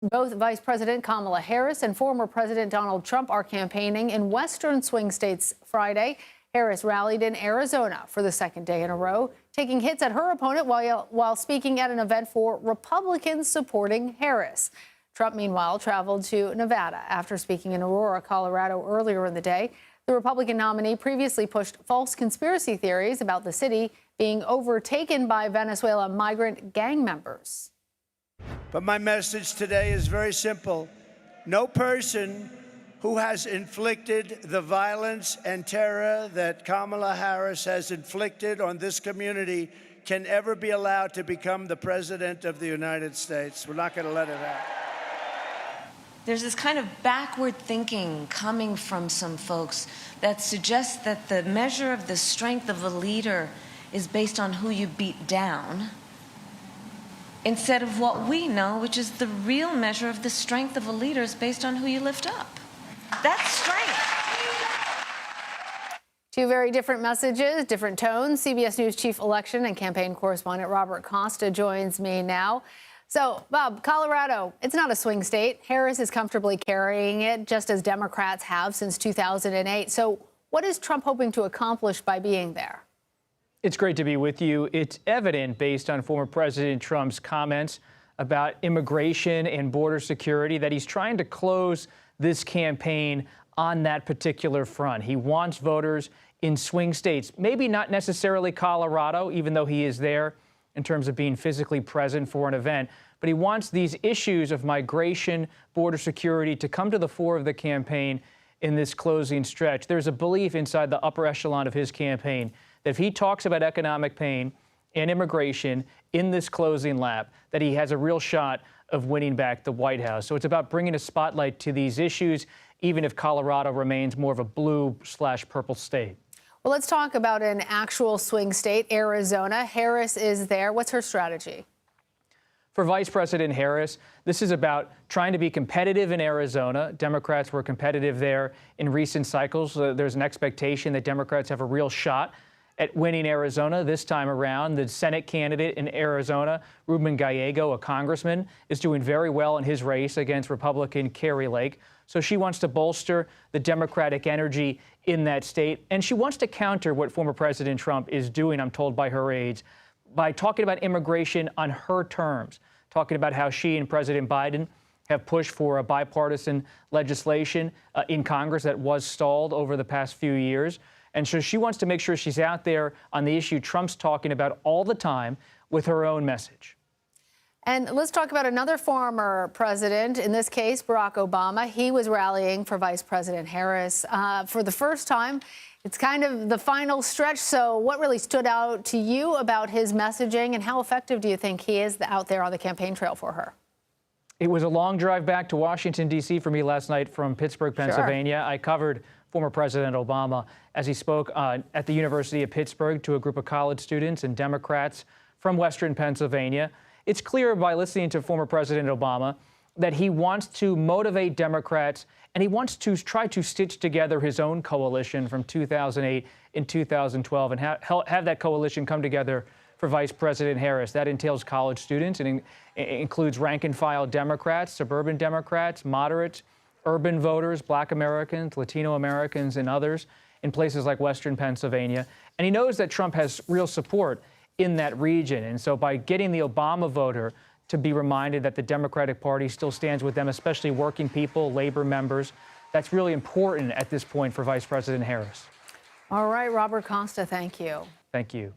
Both Vice President Kamala Harris and former President Donald Trump are campaigning in western swing states Friday. Harris rallied in Arizona for the second day in a row, taking hits at her opponent while speaking at an event for Republicans supporting Harris. Trump, meanwhile, traveled to Nevada after speaking in Aurora, Colorado earlier in the day. The Republican nominee previously pushed false conspiracy theories about the city being overtaken by Venezuela migrant gang members. But my message today is very simple. No person who has inflicted the violence and terror that Kamala Harris has inflicted on this community can ever be allowed to become the President of the United States. We're not going to let it happen. There's this kind of backward thinking coming from some folks that suggests that the measure of the strength of a leader is based on who you beat down, instead of what we know, which is the real measure of the strength of a leader is based on who you lift up. That's strength. Two very different messages, different tones. CBS News chief election and campaign correspondent Robert Costa joins me now. So, Bob, Colorado, it's not a swing state. Harris is comfortably carrying it, just as Democrats have since 2008. So what is Trump hoping to accomplish by being there? It's great to be with you. It's evident, based on former President Trump's comments about immigration and border security, that he's trying to close this campaign on that particular front. He wants voters in swing states, maybe not necessarily Colorado, even though he is there in terms of being physically present for an event. But he wants these issues of migration, border security to come to the fore of the campaign in this closing stretch. There's a belief inside the upper echelon of his campaign that if he talks about economic pain and immigration in this closing lap, that he has a real shot of winning back the White House. So it's about bringing a spotlight to these issues, even if Colorado remains more of a blue/purple state. Well, let's talk about an actual swing state, Arizona. Harris is there. What's her strategy? For Vice President Harris, this is about trying to be competitive in Arizona. Democrats were competitive there in recent cycles. There's an expectation that Democrats have a real shot at winning Arizona this time around. The Senate candidate in Arizona, Ruben Gallego, a congressman, is doing very well in his race against Republican Kari Lake. So she wants to bolster the Democratic energy in that state. And she wants to counter what former President Trump is doing, I'm told by her aides, by talking about immigration on her terms, talking about how she and President Biden have pushed for a bipartisan legislation in Congress that was stalled over the past few years. And so she wants to make sure she's out there on the issue Trump's talking about all the time with her own message. And let's talk about another former president, in this case, Barack Obama. He was rallying for Vice President Harris for the first time. It's kind of the final stretch. So what really stood out to you about his messaging, and how effective do you think he is out there on the campaign trail for her? It was a long drive back to Washington, D.C. for me last night from Pittsburgh, Pennsylvania. Sure. I covered former President Obama as he spoke at the University of Pittsburgh to a group of college students and Democrats from Western Pennsylvania. It's clear by listening to former President Obama that he wants to motivate Democrats, and he wants to try to stitch together his own coalition from 2008 and 2012 and have that coalition come together for Vice President Harris. That entails college students and includes rank-and-file Democrats, suburban Democrats, moderates, urban voters, Black Americans, Latino Americans, and others in places like Western Pennsylvania. And he knows that Trump has real support in that region. And so by getting the Obama voter to be reminded that the Democratic Party still stands with them, especially working people, labor members, that's really important at this point for Vice President Harris. All right, Robert Costa, thank you. Thank you.